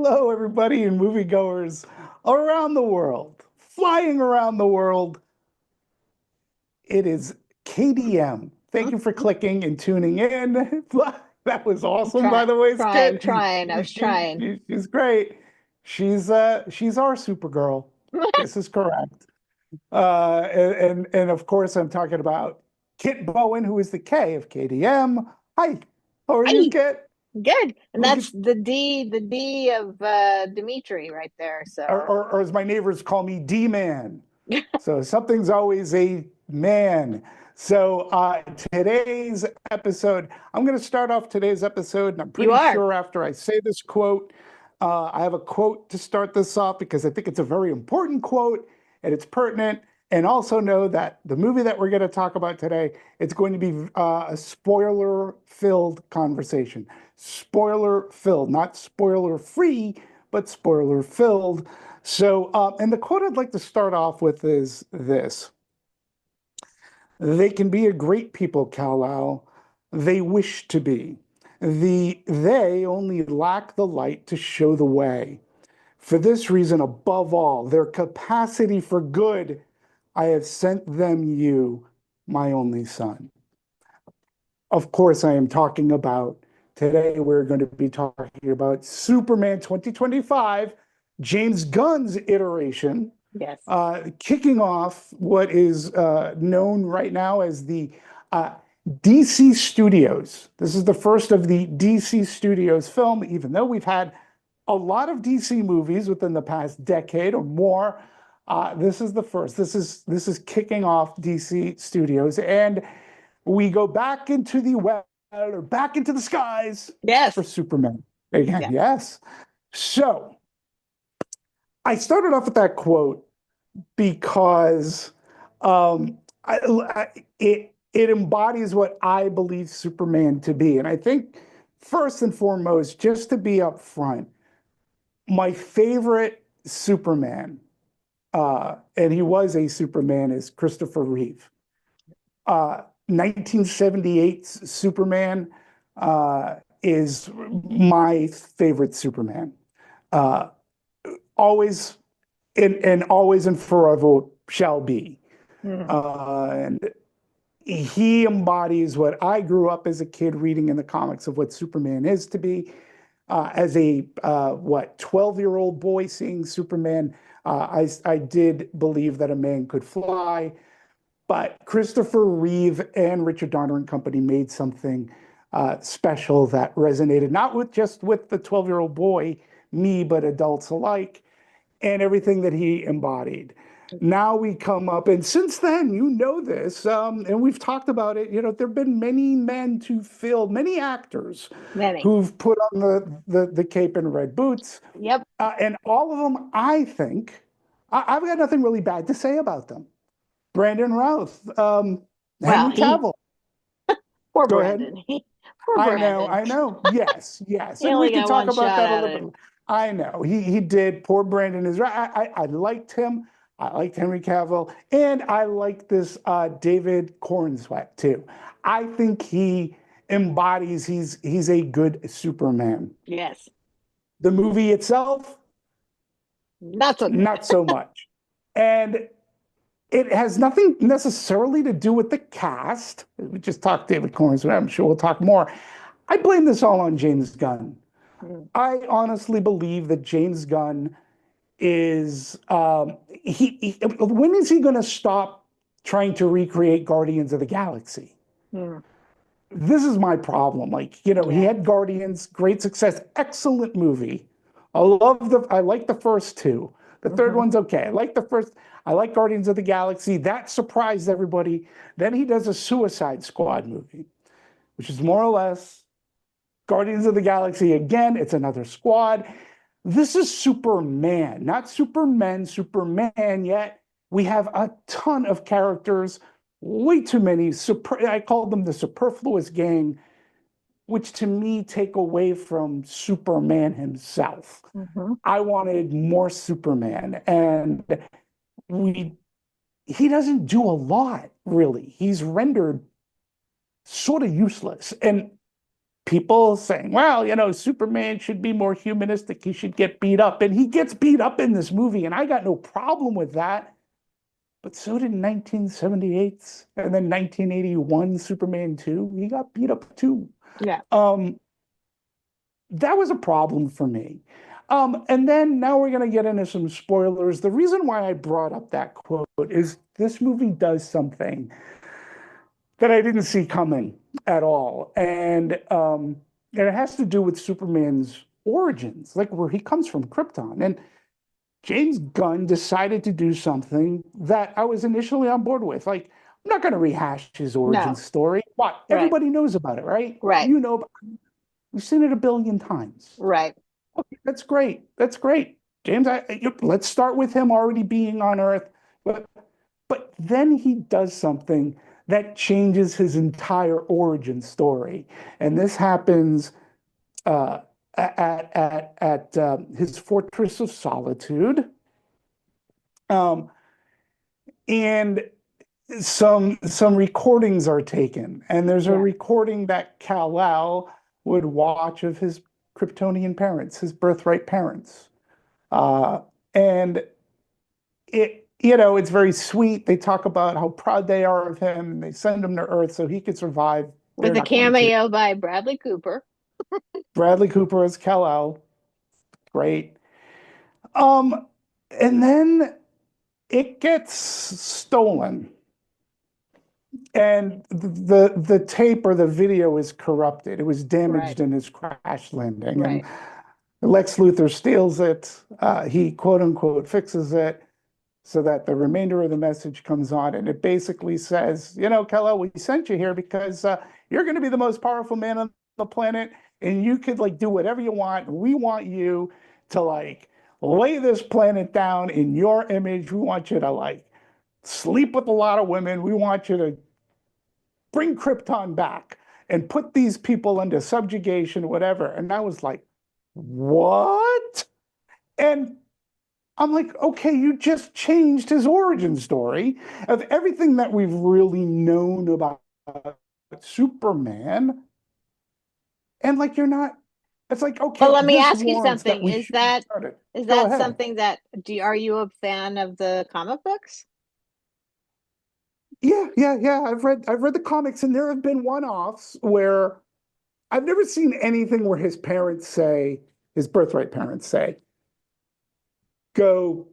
Hello, everybody, and moviegoers around the world, flying around the world. It is KDM. Thank you for clicking and tuning in. That was awesome, by the way, Trying, Skit. trying. I was trying. She's great. She's our Supergirl. This is correct. And of course, I'm talking about Kit Bowen, who is the K of KDM. Hi, how are you, Hi, Kit? good. And We that's could, the D of Demetri right there. So or as my neighbors call me, D-Man. So something's always a man. So today's episode, I'm going to start off today's episode, and I'm you pretty are. sure after I say this quote, I have a quote to start this off because I think it's a very important quote and it's pertinent. And also know that the movie that we're going to talk about today, it's going to be a spoiler-filled conversation. Spoiler-filled, not spoiler-free, but spoiler-filled. So, and the quote I'd like to start off with is this. They can be a great people, Kal-El. They wish to be. They only lack the light to show the way. For this reason, above all, their capacity for good, I have sent them you, my only son. Of course, I am talking about today, we're going to be talking about Superman 2025, James Gunn's iteration, Yes. kicking off what is known right now as the uh, DC Studios. This is the first of the DC Studios film, even though we've had a lot of DC movies within the past decade or more. This is the first. This is kicking off DC Studios, and we go back into the well or back into the skies for Yes. Superman again. Yeah. Yes. So I started off with that quote because it embodies what I believe Superman to be, and I think first and foremost, just to be upfront, my favorite Superman, and he was a Superman, is Christopher Reeve. 1978's Superman is my favorite Superman. Uh, always and always and forever shall be. Mhm. And he embodies what I grew up as a kid reading in the comics of what Superman is to be. As a 12-year-old boy seeing Superman, I did believe that a man could fly. But Christopher Reeve and Richard Donner and Company made something special that resonated not with just with the 12-year-old boy, me, but adults alike, and everything that he embodied. Now we come up, and since then, you know this, and we've talked about it. There have been many men to fill, many actors Many. who've put on the cape and red boots, Yep. and all of them, I think, I've got nothing really bad to say about them. Brandon Routh, Well, Henry he Cavill. poor Go ahead. Brandon. Poor I know, Brandon. I know. Yes, yes. He And we only could got talk one about shot that a at little it. bit. I know. He did. Poor Brandon is right. I liked him. I liked Henry Cavill. And I like this David Cornsweet too. I think he embodies, he's a good Superman. Yes. The movie itself, Not so good. not so much. And it has nothing necessarily to do with the cast. We just talked David Corns, I'm sure we'll talk more. I blame this all on James Gunn. Mm. I honestly believe that James Gunn is when is he going to stop trying to recreate Guardians of the Galaxy? Mm. This is my problem. Like, he Yeah. had Guardians, great success, excellent movie. I like the first two. The third Hmm. one's okay. I like the first. I like Guardians of the Galaxy. That surprised everybody. Then he does a Suicide Squad movie, which is more or less Guardians of the Galaxy again. It's another squad. This is Superman, not Superman, Superman yet. We have a ton of characters, way too many. I call them the superfluous gang, which to me take away from Superman himself. Hmm. I wanted more Superman, and we he doesn't do a lot really. He's rendered sort of useless, and people saying, well, Superman should be more humanistic. He should get beat up. And he gets beat up in this movie. And I got no problem with that. But so did 1978 and then 1981 Superman 2. He got beat up too. Yeah. That was a problem for me. And then now we're going to get into some spoilers. The reason why I brought up that quote is this movie does something that I didn't see coming at all. And it has to do with Superman's origins, like where he comes from, Krypton. And James Gunn decided to do something that I was initially on board with. Like, I'm not going to rehash his origin No. story. What? Right. Everybody knows about it, right? Right. We've seen it a billion times. Right. Okay, that's great. That's great. James, let's start with him already being on Earth. But then he does something that changes his entire origin story. And this happens at his Fortress of Solitude. And some recordings are taken. And there's a recording that Kal-El would watch of his Kryptonian parents, his birthright parents. And it's very sweet. They talk about how proud they are of him, and they send him to Earth so he could survive. With a cameo by Bradley Cooper. Bradley Cooper as Kal-El. Great. And then it gets stolen. And the tape or the video is corrupted. It was damaged in his crash landing. Right. And Lex Luthor steals it. He quote unquote fixes it so that the remainder of the message comes on. And it basically says, Kal-El, we sent you here because you're going to be the most powerful man on the planet. And you could do whatever you want. We want you to lay this planet down in your image. We want you to sleep with a lot of women. We want you to bring Krypton back and put these people under subjugation, whatever. And I was like, what? And I'm like, okay, you just changed his origin story of everything that we've really known about Superman. And you're not, it's like, okay, well, let me this ask you warrants something. we Is should have that started. is Go that ahead. something that are you a fan of the comic books? Yeah. I've read the comics, and there have been one-offs where I've never seen anything where his birthright parents say, go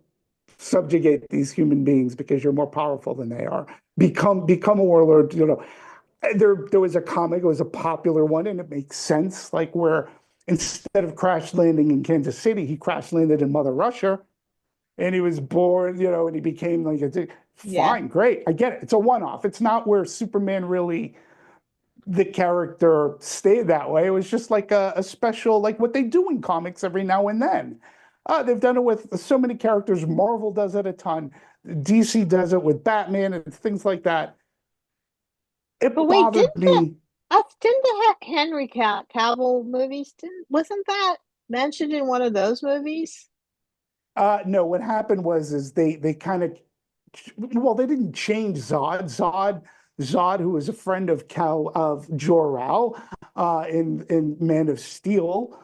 subjugate these human beings because you're more powerful than they are. Become a warlord. There was a comic, it was a popular one, and it makes sense, where instead of crash landing in Kansas City, he crash landed in Mother Russia. And he was born, and he became fine, great. I get it. It's a one-off. It's not where Superman really, the character stayed that way. It was just a special, what they do in comics every now and then. They've done it with so many characters. Marvel does it a ton. DC does it with Batman and things like that. It bothered me. Didn't the Henry Cavill movies, wasn't that mentioned in one of those movies? No, what happened was they kind of, well, they didn't change Zod, who was a friend of Jor-El in Man of Steel,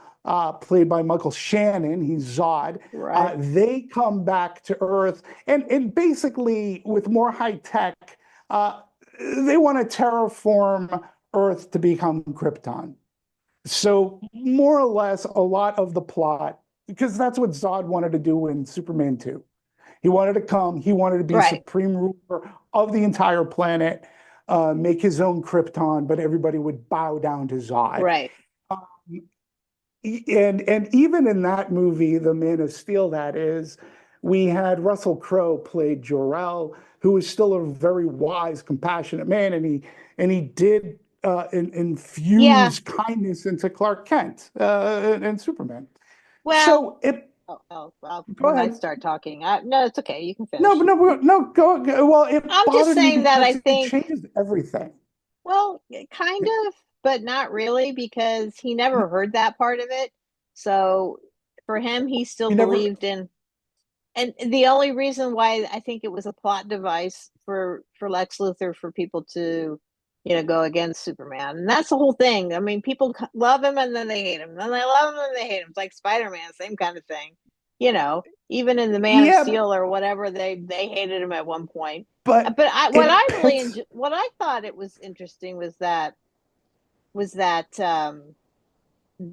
played by Michael Shannon. He's Zod. Right. They come back to Earth, and basically with more high tech, they want to terraform Earth to become Krypton. So more or less, a lot of the plot, because that's what Zod wanted to do in Superman 2. He wanted to come, he wanted to be supreme ruler of the entire planet, make his own Krypton, but everybody would bow down to Zod. Right. And even in that movie, The Man of Steel, that is, we had Russell Crowe played Jor-El, who was still a very wise, compassionate man, and he did infuse kindness into Clark Kent and Superman. Well, when I start talking, no, it's okay. You can finish. No, go. Well, I'm just saying that I think it changes everything. Well, kind of, but not really, because he never heard that part of it. So for him, he still believed in. And the only reason why I think it was a plot device for Lex Luthor, for people to, go against Superman. And that's the whole thing. I mean, people love him and then they hate him. Then they love him and they hate him. It's like Spider-Man, same kind of thing. Even in the Man of Yeah, Steel or whatever, they hated him at one point. but But it pits. what I thought it was interesting was that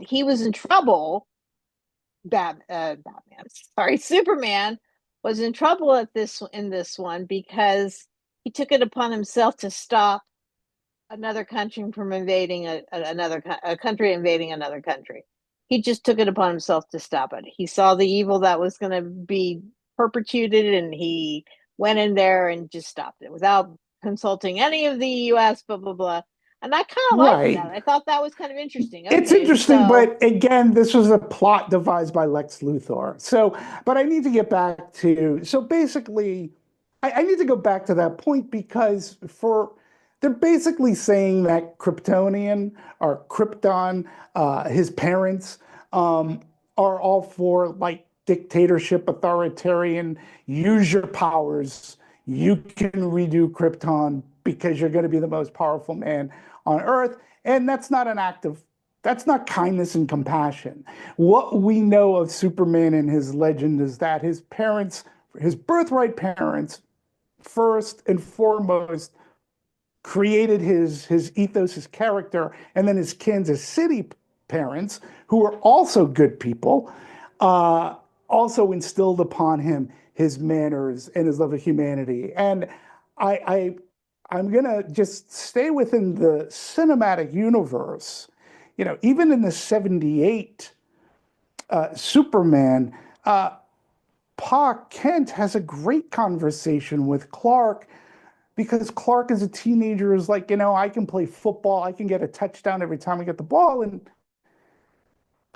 he was in trouble. Batman, sorry, Superman was in trouble in this one because he took it upon himself to stop another country from invading a country invading another country. He just took it upon himself to stop it. He saw the evil that was going to be perpetuated, and he went in there and just stopped it without consulting any of the U.S. Blah blah blah. And I kind of liked Right. that. I thought that was kind of interesting. It's Okay, interesting, so but again, this was a plot devised by Lex Luthor. So, but I need to get back to, so basically, I need to go back to that point because they're basically saying that Kryptonian or Krypton, his parents, are all for like dictatorship, authoritarian, use your powers. You can redo Krypton because you're going to be the most powerful man on Earth. And that's not kindness and compassion. What we know of Superman and his legend is that his parents, his birthright parents, first and foremost, created his ethos, his character, and then his Kansas City parents, who were also good people, uh, also instilled upon him his manners and his love of humanity. And I I'm gonna just stay within the cinematic universe. Even in the '78 Superman, Pa Kent has a great conversation with Clark because Clark as a teenager is like, I can play football, I can get a touchdown every time I get the ball. And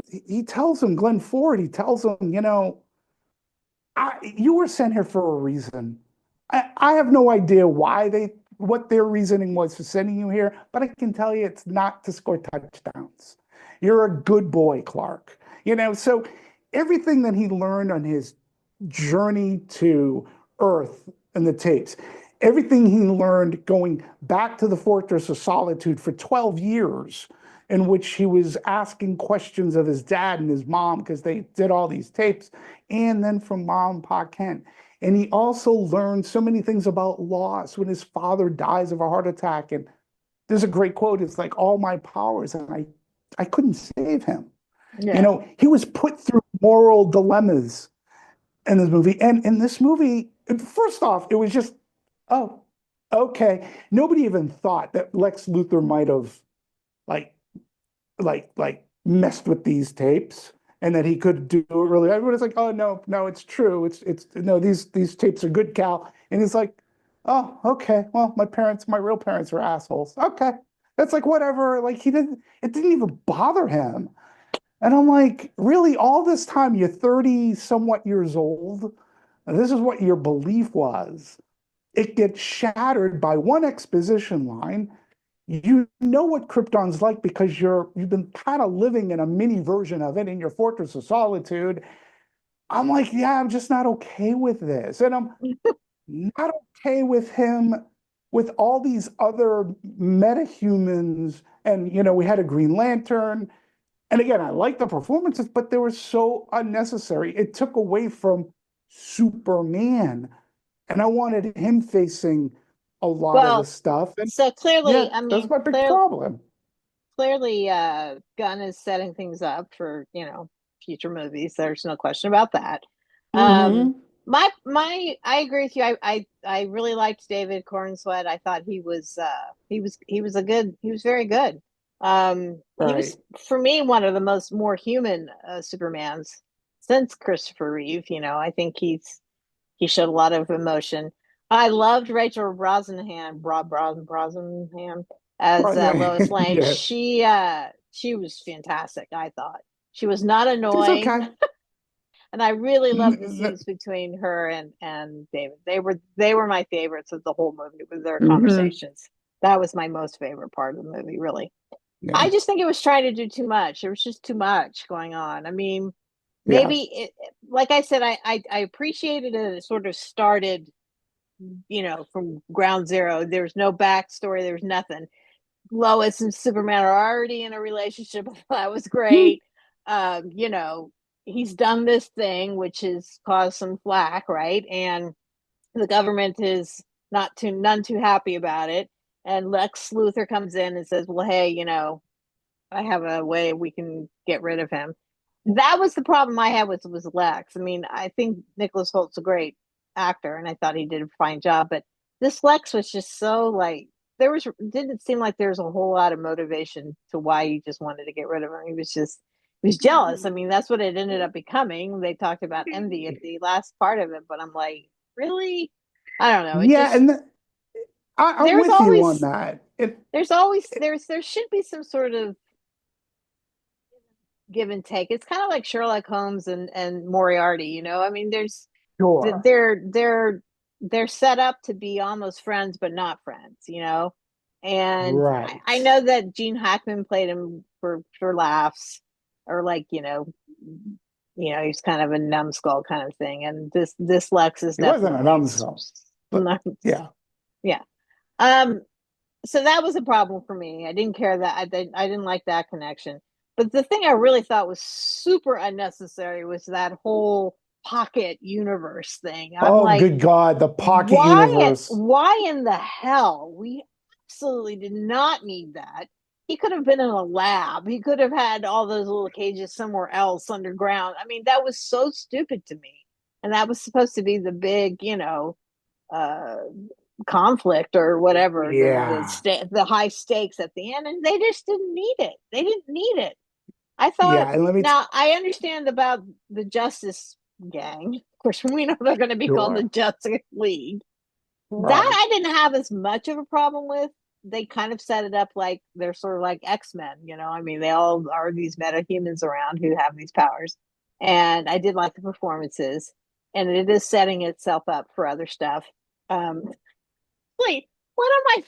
he tells him, Glenn Ford, he tells him, you were sent here for a reason. I have no idea what their reasoning was for sending you here, but I can tell you it's not to score touchdowns. You're a good boy, Clark. So everything that he learned on his journey to Earth and the tapes, everything he learned going back to the Fortress of Solitude for 12 years, in which he was asking questions of his dad and his mom because they did all these tapes, and then from Mom and Pa Kent. And he also learned so many things about loss when his father dies of a heart attack. And there's a great quote. It's like all my powers, and I couldn't save him. yeah. He was put through moral dilemmas in this movie. And in this movie, first off, it was just, oh, okay. Nobody even thought that Lex Luthor might have like messed with these tapes and that he could do it really. Everybody's like, oh no, it's true. It's no, these tapes are good, Cal. And he's like, oh, okay. Well, my real parents are assholes. Okay. That's like whatever. Like it didn't even bother him. And I'm like, really, all this time, you're 30 somewhat years old, and this is what your belief was. It gets shattered by one exposition line. You know what Krypton's like because you've been kind of living in a mini version of it in your Fortress of Solitude. I'm like, yeah, I'm just not okay with this. And I'm not okay with him with all these other metahumans. And, we had a Green Lantern. And again, I like the performances, but they were so unnecessary. It took away from Superman. And I wanted him facing a lot of the Well, stuff. And so yeah, clearly, I that's mean, my big problem. clearly, Gunn is setting things up for, future movies. There's no question about that. Um, Hmm. I agree with you. I really liked David Cornsweet. I thought he was very good. He was Right. for me one of the more human Supermans since Christopher Reeve. I think he showed a lot of emotion. I loved Rachel Brosnahan as Lois Right. Lane. Yes. She was fantastic. I thought she was not She's annoying, okay. and I really loved the Hmm. scenes between her and David. They were my favorites of the whole movie with their conversations. That was my most favorite part of the movie. Really, Yeah. I just think it was trying to do too much. There was just too much going on. I mean, Yeah. maybe like I said, I appreciated it. It sort of started from ground zero. There's no backstory. There's nothing. Lois and Superman are already in a relationship. That was Hmm. great. You know, he's done this thing which has caused some flack, right? And the government is not too none too happy about it. And Lex Luthor comes in and says, "Well, hey, you know, I have a way we can get rid of him." That was the problem I had was Lex. I mean, I think Nicholas Holt's a great actor, and I thought he did a fine job. But this Lex was just so like there was didn't seem like there was a whole lot of motivation to why he just wanted to get rid of him. He was jealous. I mean, that's what it ended up becoming. They talked about envy at the last part of it, but I'm like, really? I don't know. It Yeah, just and I'm there's with you on always that. there should be some sort of give and take. It's kind of like Sherlock Holmes and Moriarty, you know. I mean, there's Sure. they're set up to be almost friends, but not friends, you know. And I Right. know that Gene Hackman played him for laughs, or like you know, he's kind of a numbskull kind of thing. And this Lex is He wasn't a definitely numbskull, but not, yeah. yeah. Um, so that was a problem for me. I didn't care that I didn't like that connection. But the thing I really thought was super unnecessary was that whole pocket universe thing. I'm Oh, like, good God, the pocket universe. why in the hell? We absolutely did not need that. He could have been in a lab. He could have had all those little cages somewhere else underground. I mean, that was so stupid to me. And that was supposed to be the big, you know, uh conflict or whatever Yeah. the high stakes at the end, and they just didn't need it. They didn't need it. I thought, Yeah, and let me now I understand about the Justice Gang. Of course, we know they're going to be called the sure. Justice League. That Right. I didn't have as much of a problem with. They kind of set it up like they're sort of like X-Men, you know. I mean, they all are these metahumans around who have these powers, and I did like the performances, and it is setting itself up for other stuff. um Wait, one of my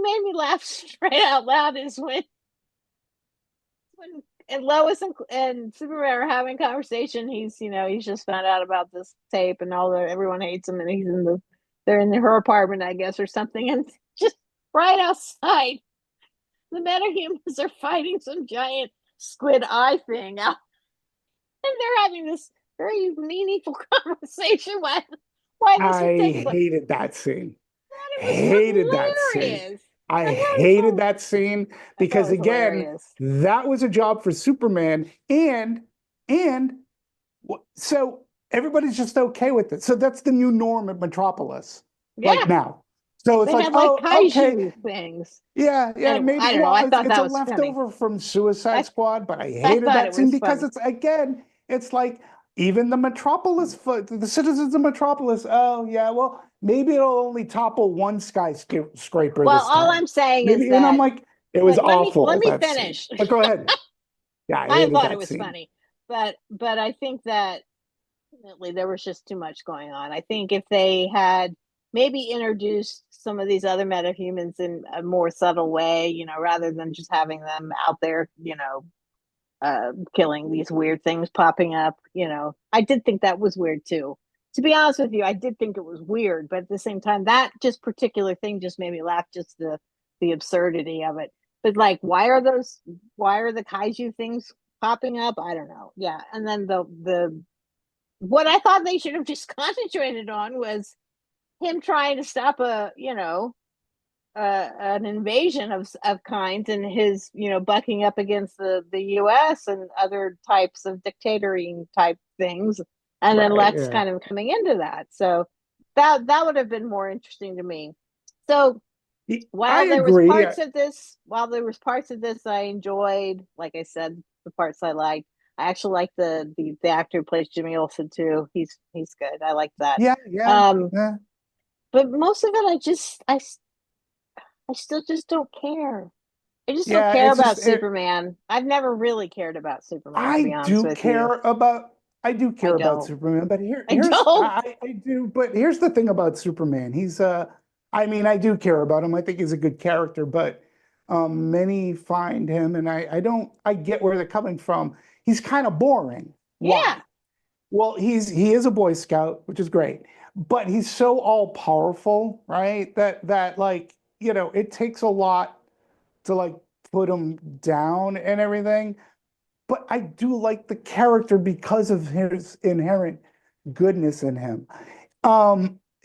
made me laugh straight out loud is when and Lois and Superman are having a conversation. He's, you know, he's just found out about this tape, and all the everyone hates him, and he's in the they're in her apartment, I guess, or something, and just right outside, the metahumans are fighting some giant squid eye thing out, and they're having this very meaningful conversation. Why this would take I place? hated that scene. It Hated that was scene. hilarious. I I thought it was hated that scene I thought because it was again, hilarious. that was a job for Superman and so everybody's just okay with it. So that's the new norm at Metropolis, like Yeah, now. So it's they like, had like oh, okay, kaiju things. yeah, Anyway, maybe. I don't know. Well, I thought it's that a was funny. leftover from Suicide I Squad, but I I hated thought it that scene was because funny. it's again, it's like even the Metropolis, the citizens of Metropolis. Oh yeah, well maybe it'll only topple one skyscraper Well, this all time. I'm saying is Maybe, and I'm that like, it was let awful me that scene. finish. But go ahead. Yeah, I I hated thought it that was scene. funny, but I think that ultimately there was just too much going on. I think if they had maybe introduced some of these other metahumans in a more subtle way, you know, rather than just having them out there, you know, killing these weird things popping up. You know, I did think that was weird too. To be honest with you, I did think it was weird, but at the same time, that just particular thing just made me laugh. Just the absurdity of it. But like, why are the kaiju things popping up? I don't know. Yeah, and then the what I thought they should have just concentrated on was him trying to stop a, you know, an invasion of kinds, and his, you know, bucking up against the U.S. and other types of dictatoring type things, and then Right. Lex Yeah. kind of coming into that. So that would have been more interesting to me. So I agree. while there was parts of this I enjoyed, like I said, the parts I liked. I actually like the actor who plays Jimmy Olsen too. He's good. I like that. Yeah, yeah, Um, yeah, but most of it, I still just don't care. I just don't yeah. care It's just about Superman. I've never really cared about Superman, to I be honest do with you. care about I do I care about don't. Superman, but I don't. I do, but here's the thing about Superman. He's I mean I do care about him. I think he's a good character, but many find him and I don't I get where they're coming from. He's kind of boring. Yeah. Why? Well, he is a Boy Scout, which is great, but he's so all powerful, right? That like, you know, it takes a lot. to like put him down and everything. But I do like the character because of his inherent goodness in him.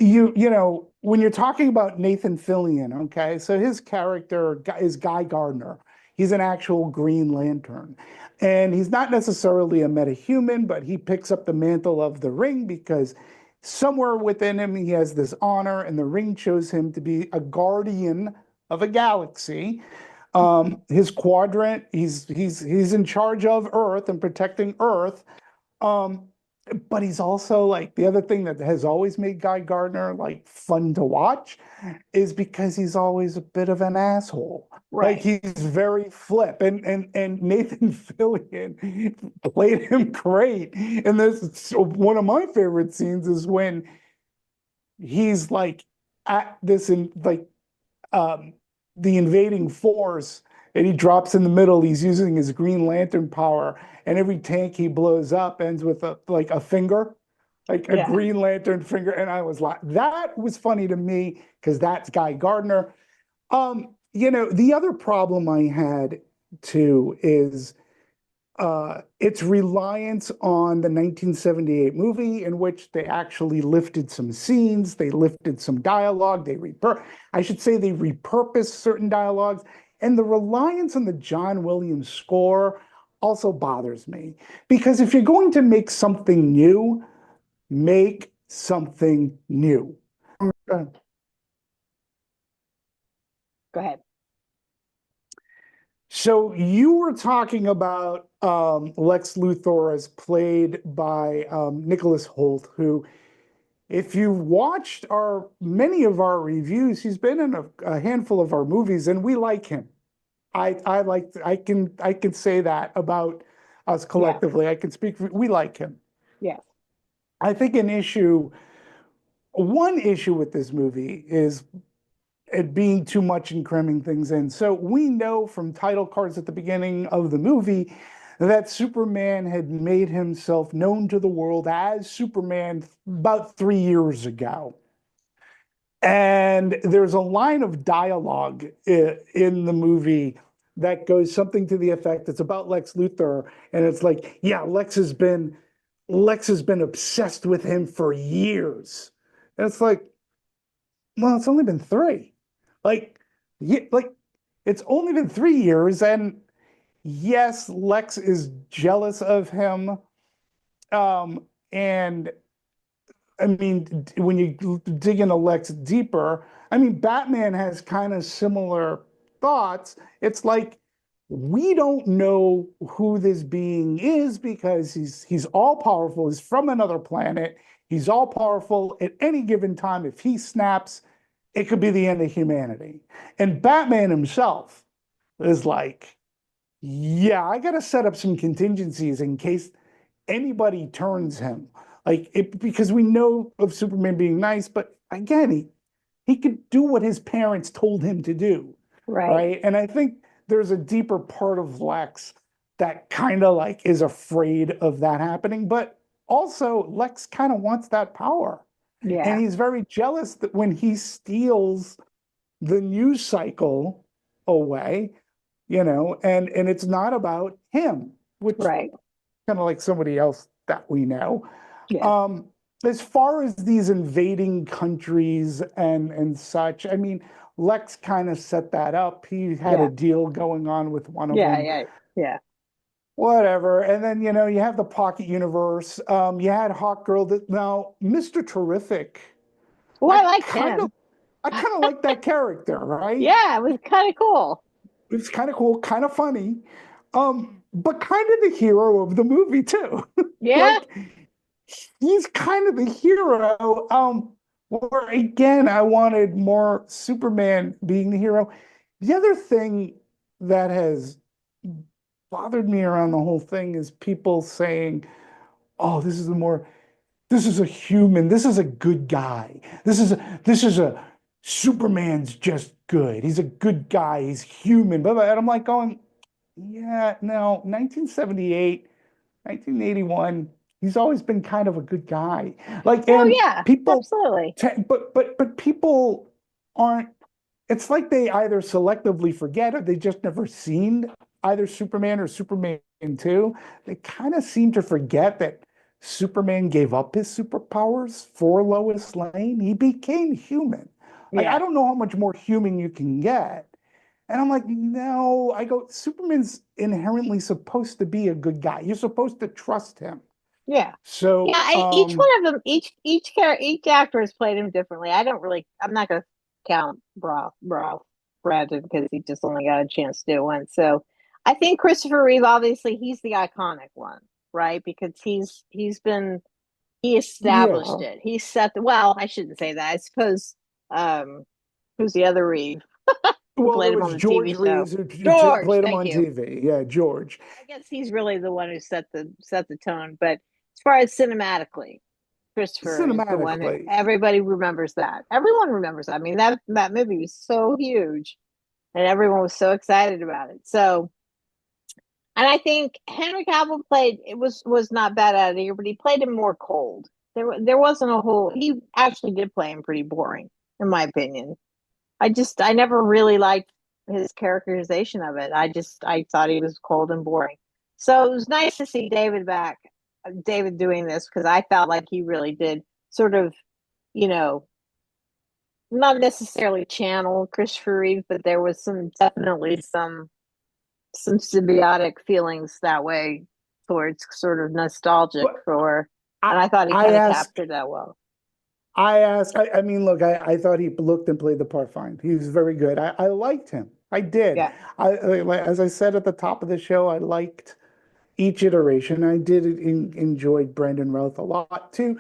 You know, when you're talking about Nathan Fillion, okay, so his character is Guy Gardner. He's an actual Green Lantern. And he's not necessarily a metahuman, but he picks up the mantle of the ring because somewhere within him he has this honor, and the ring chose him to be a guardian of a galaxy. His quadrant, he's in charge of Earth and protecting Earth. Um, but he's also like the other thing that has always made Guy Gardner like fun to watch is because he's always a bit of an asshole. Like Right. he's very flip, and Nathan Fillion played him great. And this one of my favorite scenes is when he's like at this in like um the invading force, and he drops in the middle. He's using his Green Lantern power, and every tank he blows up ends with a like a finger, like a Yeah. Green Lantern finger. And I was like, that was funny to me because that's Guy Gardner. You know, the other problem I had too is its reliance on the 1978 movie, in which they actually lifted some scenes, they lifted some dialogue, I should say they repurposed certain dialogues, and the reliance on the John Williams score also bothers me because if you're going to make something new. Uh, Go ahead. So you were talking about Lex Luthor as played by Nicholas Hoult, who, if you watched our many of our reviews, he's been in a handful of our movies, and we like him. I can say that about us Yeah. collectively. I can speak. We like him. Yes. I think one issue with this movie is it being too much and cramming things in. So we know from title cards at the beginning of the movie that Superman had made himself known to the world as Superman about 3 years ago. And there's a line of dialogue in the movie that goes something to the effect, it's about Lex Luthor, and it's like, yeah, Lex has been obsessed with him for years. And it's like, well, it's only been three. Like, yeah, like it's only been 3 years, and yes, Lex is jealous of him. And I mean, when you dig into Lex deeper, I mean, Batman has kind of similar thoughts. It's like we don't know who this being is because he's all powerful. He's from another planet. He's all powerful at any given time. If he snaps, it could be the end of humanity. And Batman himself is like, yeah, I got to set up some contingencies in case anybody turns him. Like it because we know of Superman being nice, but again, he could do what his parents told him to do, Right. right? And I think there's a deeper part of Lex that kind of like is afraid of that happening, but also Lex kind of wants that power. And Yeah. he's very jealous that when he steals the news cycle away, you know, and it's not about him, which Right. kind of like somebody else that we know. Yeah. Um, as far as these invading countries and such, I mean, Lex kind of set that up. He had a Yeah. deal going on with one of Yeah. them, Yeah. Yeah. whatever. And then, you know, you have the Pocket Universe. You had Hawk Girl. That now, Mr. Terrific. Well, I I liked kind of, him. I kind of like that character, right? Yeah, it was kind of cool. It's kind of cool, kind of funny, but kind of the hero of the movie too. Yeah. Like he's kind of the hero. Where again, I wanted more Superman being the hero. The other thing that has bothered me around the whole thing is people saying, "Oh, this is a human. This is a good guy. This is a Superman's just good. He's a good guy. He's human." Blah, blah. And I'm like going, yeah, no, 1978, 1981, he's always been kind of a good guy. Like, Oh and yeah, people, absolutely. but people aren't. it's like they either selectively forget or they just never seen either Superman or Superman 2. They kind of seem to forget that Superman gave up his superpowers for Lois Lane. He became human. Like, I Yeah. don't know how much more human you can get. And I'm like, no, I go, Superman's inherently supposed to be a good guy. You're supposed to trust him. Yeah. Yeah, So, each one of them, each actor has played him differently. I'm not gonna count Brandon because he just only got a chance to do it once. So I think Christopher Reeve, obviously, he's the iconic one, right? Because he established yeah. it. He set the, well, I shouldn't say that. I suppose who's the other Reeve who Well, played there him on was the TV George show? Reeves who George, played him thank on you. TV. Yeah, George. I guess he's really the one who set the tone. But as far as cinematically, Christopher is the one that Cinematically. everybody remembers that. Everyone remembers that. I mean, that movie was so huge and everyone was so excited about it. So, and I think Henry Cavill played it was not bad at it here, but he played him more cold. There wasn't a whole he actually did play him pretty boring, in my opinion. I never really liked his characterization of it. I thought he was cold and boring. So it was nice to see David back, David doing this because I felt like he really did sort of, you know, not necessarily channel Christopher Reeve, but there was definitely some symbiotic feelings that way towards sort of nostalgic But for, I, and I thought he I kind of ask, captured that well. I mean, look, I thought he looked and played the part fine. He was very good. I liked him. I did. Yeah. As I said at the top of the show, I liked each iteration. I did enjoy Brandon Routh a lot too.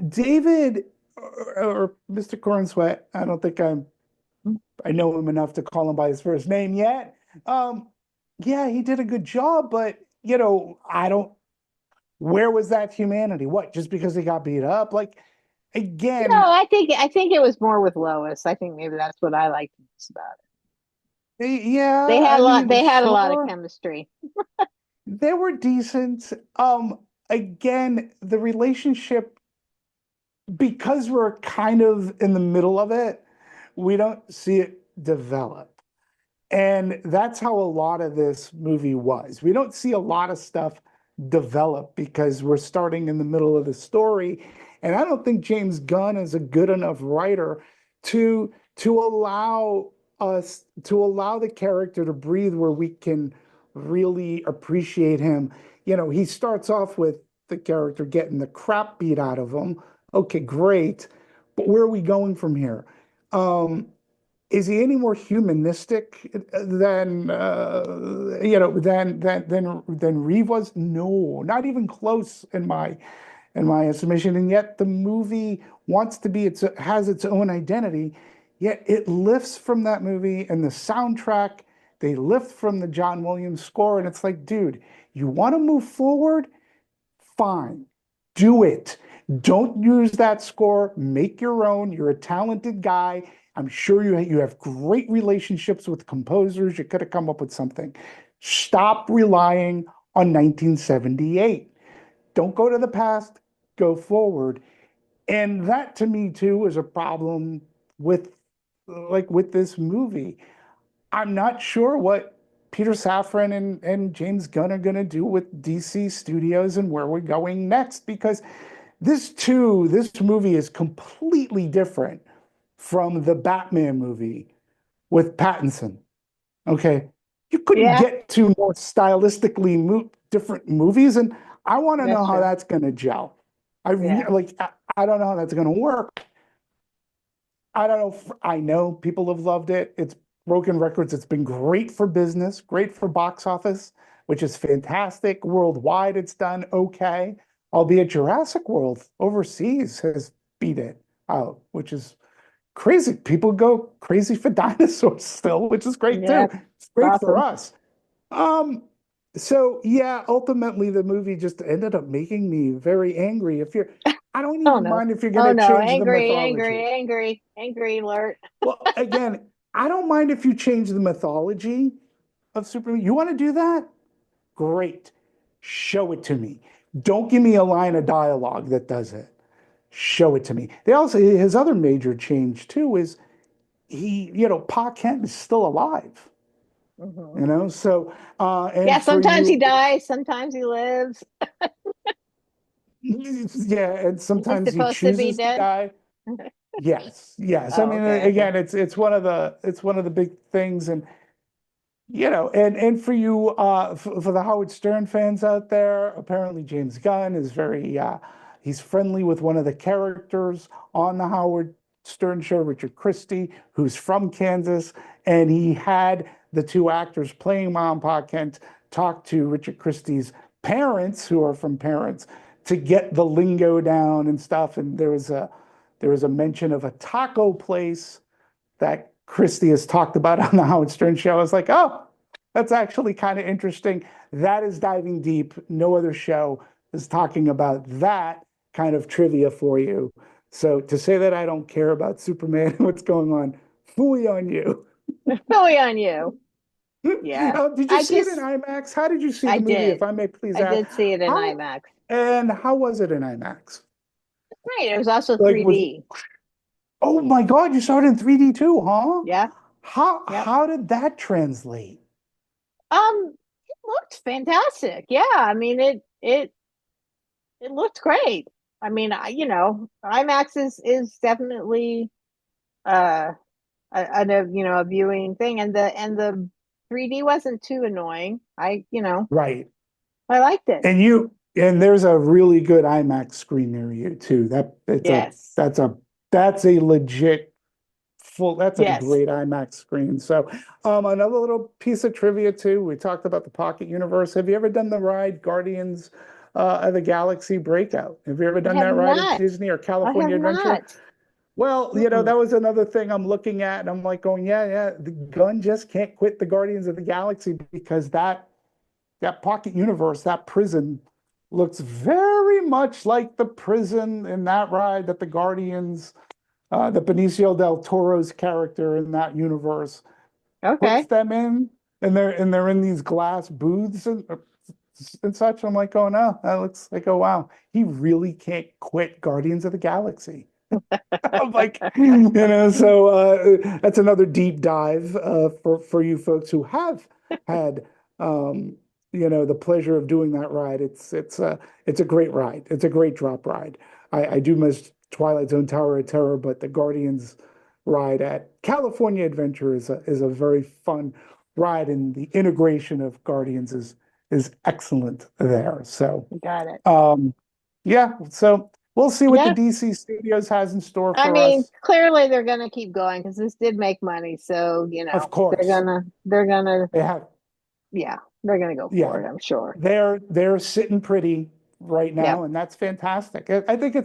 David or Mr. Cornsweat, I don't think I know him enough to call him by his first name yet. Um, yeah, he did a good job, but I don't. Where was that humanity? What? Just because he got beat up? Like, No, again, I think it was more with Lois. I think maybe that's what I liked most about it. yeah, I mean, They had a lot of sure, chemistry. they were decent. Again, the relationship, because we're kind of in the middle of it, we don't see it develop. And that's how a lot of this movie was. We don't see a lot of stuff develop because we're starting in the middle of the story. And I don't think James Gunn is a good enough writer to allow the character to breathe where we can really appreciate him. He starts off with the character getting the crap beat out of him. Okay, great. But where are we going from here? Um, is he any more humanistic than than Reeve was? No, not even close in my estimation. And yet the movie wants to be has its own identity. Yet it lifts from that movie and the soundtrack. They lift from the John Williams score, and it's like, dude, you want to move forward? Fine, do it. Don't use that score. Make your own. You're a talented guy. I'm sure you have great relationships with composers. You could have come up with something. Stop relying on 1978. Don't go to the past, go forward. And that to me too is a problem with with this movie. I'm not sure what Peter Safran and James Gunn are going to do with DC Studios and where we're going next because this movie is completely different from the Batman movie with Pattinson. Okay. You couldn't Yeah, get two more stylistically different movies, and I want to know that's how true. that's going to gel. Yeah. I don't know how that's going to work. I don't know. I know people have loved it. It's broken records. It's been great for business, great for box office, which is fantastic. Worldwide, it's done okay. Albeit Jurassic World overseas has beat it out, which is crazy. People go crazy for dinosaurs still, which is great Yeah. too. It's It's great for awesome. us. Um, so yeah, ultimately the movie just ended up making me very angry. I don't Oh even no. mind if you're going Oh to no. change the Angry, angry, mythology. angry, angry alert. Well, again, I don't mind if you change the mythology of Superman. You want to do that? Great. Show it to me. Don't give me a line of dialogue that does it. Show it to me. They also, his other major change too is Pa Kent is still alive, Hmm. so, Yeah, and for sometimes he you, dies, sometimes he lives. yeah, and Is he sometimes he supposed to be chooses to dead? die. Yes, yes. I Oh, mean, okay, okay. again, it's one of the big things, and and for you, for the Howard Stern fans out there, apparently James Gunn is he's friendly with one of the characters on the Howard Stern show, Richard Christie, who's from Kansas, and he had the two actors playing Mom and Pa Kent talk to Richard Christie's parents, who are from parents, to get the lingo down and stuff. And there was a mention of a taco place that Christie has talked about on the Howard Stern show. I was like, oh, that's actually kind of interesting. That is diving deep. No other show is talking about that kind of trivia for you. So to say that I don't care about Superman and what's going on, fooey on you. Fully on you. Yeah. Did you I see it in just, IMAX? How did you see I the movie? If did. I may please I ask, did see it in how IMAX. and how was it in IMAX? Right. It was also Like, 3D. oh my God, you saw it in 3D too, huh? Yeah. How Yep. how did that translate? It looked fantastic. Yeah. I mean, it looked great. I mean, IMAX is definitely uh a viewing thing, and the 3D wasn't too annoying. Right. I liked it. And there's a really good IMAX screen near you too. Yes. That's a legit that's a Yes. great IMAX screen. So another little piece of trivia too. We talked about the Pocket Universe. Have you ever done the ride Guardians of the Galaxy Breakout? Have you ever I done have that ride at not. Disney or I have California Adventure? not. Well, Mm-mm. that was another thing I'm looking at, and I'm like going, yeah, yeah, the gun just can't quit the Guardians of the Galaxy because that pocket universe, that prison, looks very much like the prison in that ride that the Guardians, the Benicio del Toro's character in that universe puts Okay. them in, and they're in these glass booths and such. I'm like, oh no, that looks like, oh wow, he really can't quit Guardians of the Galaxy. I'm like, so that's another deep dive for you folks who have had the pleasure of doing that ride. It's a great ride. It's a great drop ride. I do miss Twilight Zone Tower of Terror, but the Guardians ride at California Adventure is a very fun ride, and the integration of Guardians is excellent there. So Got it. um, yeah, so we'll see what the Yeah. DC Studios has in store I for mean, us. clearly they're gonna keep going because this did make money. So, Of they're course, gonna, they have, yeah, they're gonna go yeah, for it, I'm sure. they're sitting pretty right Yep. now, and that's fantastic. I think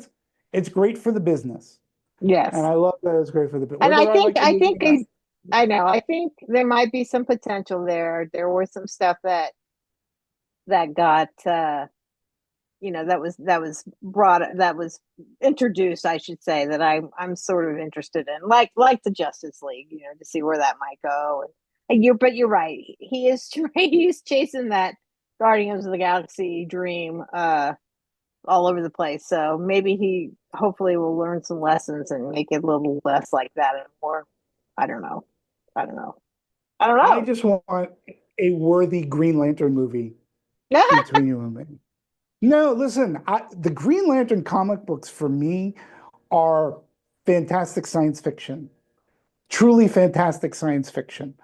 it's great for the business, and Yes. I love that it's great for the. And Whether I like the I movie think or not, I know, I think there might be some potential there. There were some stuff that got that was introduced, I should say, that I'm sort of interested in, like the Justice League, to see where that might go. And you're right. He is he's chasing that Guardians of the Galaxy dream all over the place. So maybe he hopefully will learn some lessons and make it a little less like that and more. I don't know. I don't know. I don't I know. just want a worthy Green Lantern movie between you and me. No, listen, the Green Lantern comic books for me are fantastic science fiction, truly fantastic science fiction.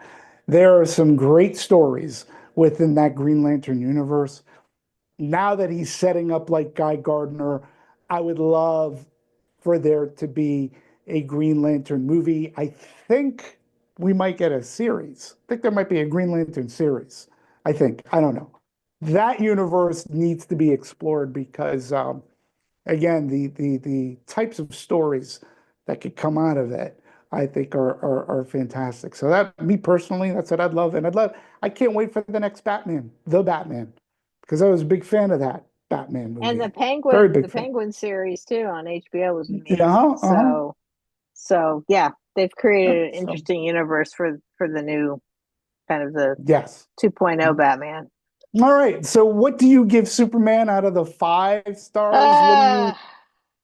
There are some great stories within that Green Lantern universe. Now that he's setting up like Guy Gardner, I would love for there to be a Green Lantern movie. I think we might get a series. I think there might be a Green Lantern series. I think. I don't know. That universe needs to be explored because again, the types of stories that could come out of it, I think are fantastic. So that me personally, that's what I'd love. And I can't wait for the next Batman, the Batman, because I was a big fan of that Batman And movie. Very The big fan. Penguin series too on HBO was Yeah, amazing. uh-huh. So yeah, they've created an So interesting universe for the new kind of the yes. 2.0 Batman. All right. So what do you give Superman out of the 5 stars?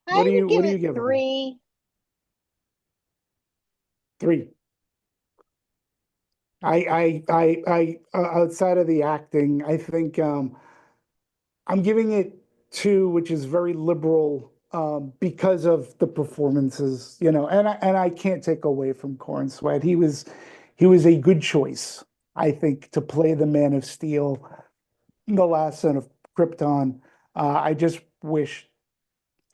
What do Uh, you I would what give do it you give him? 3. 3. Outside of the acting, I think I'm giving it two, which is very liberal because of the performances, and I can't take away from Corn Sweat. He was a good choice, I think, to play the Man of Steel, the last son of Krypton. I just wish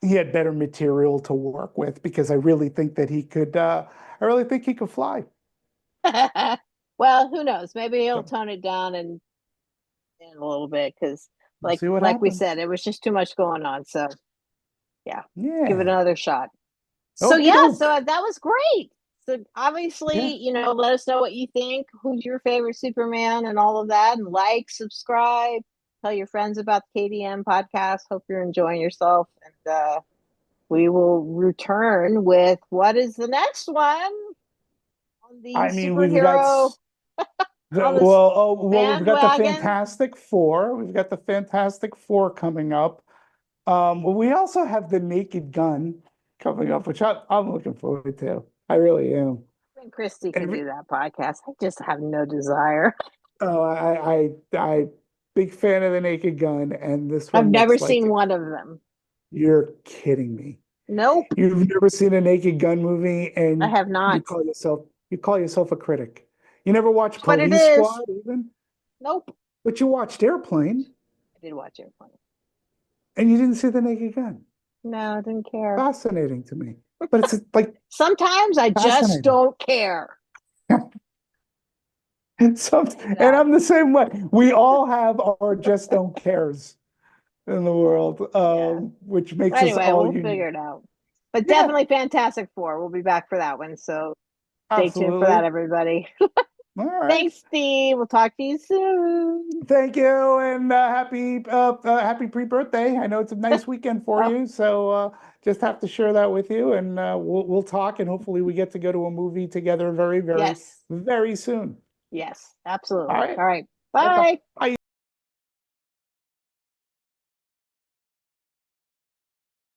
he had better material to work with because I really think that he could. I really think he could fly. Well, who knows? Maybe he'll So tone it down and in a little bit because, we'll like see what we happens. said, it was just too much going on. So yeah, give it Yeah. another shot. So Okie yeah, doke. that was great. So Yeah. obviously, let us know what you think. Who's your favorite Superman and all of that, and like, subscribe, tell your friends about the KDM podcast. Hope you're enjoying yourself, and we will return with what is the next one on the I mean, we've got superhero on this we've got the bandwagon. Fantastic Four. We've got the Fantastic Four coming up. Well, we also have the Naked Gun coming up, which I'm looking forward to. I really am. And Christy can Every do that podcast. I just have no desire. oh, I big fan of the Naked Gun, and this I've one never looks seen like one of them. you're kidding me. Nope, You've never seen a Naked Gun movie, I and have not. you call yourself a critic. You never watched That's what it Police is. Squad even, Nope. but you watched Airplane, I did watch Airplane. and you didn't see the Naked Gun. No, I didn't care. Fascinating to me, but it's like Sometimes I just fascinating. don't care. And some, Like and that. I'm the same way. We all have our just don't cares in the world, Yeah. which makes us Anyway, all we'll unique. figure it out. But Yeah, definitely Fantastic Four. We'll be back for that one. So stay tuned for that, absolutely. everybody. All right. Thanks, Steve. We'll talk to you soon. Thank you, and happy pre-birthday. I know it's a nice weekend for Oh, you, so just have to share that with you, and we'll talk, and hopefully we get to go to a movie together very, very, yes. very soon. Yes, All absolutely. right. All right. Okay. Bye. Bye.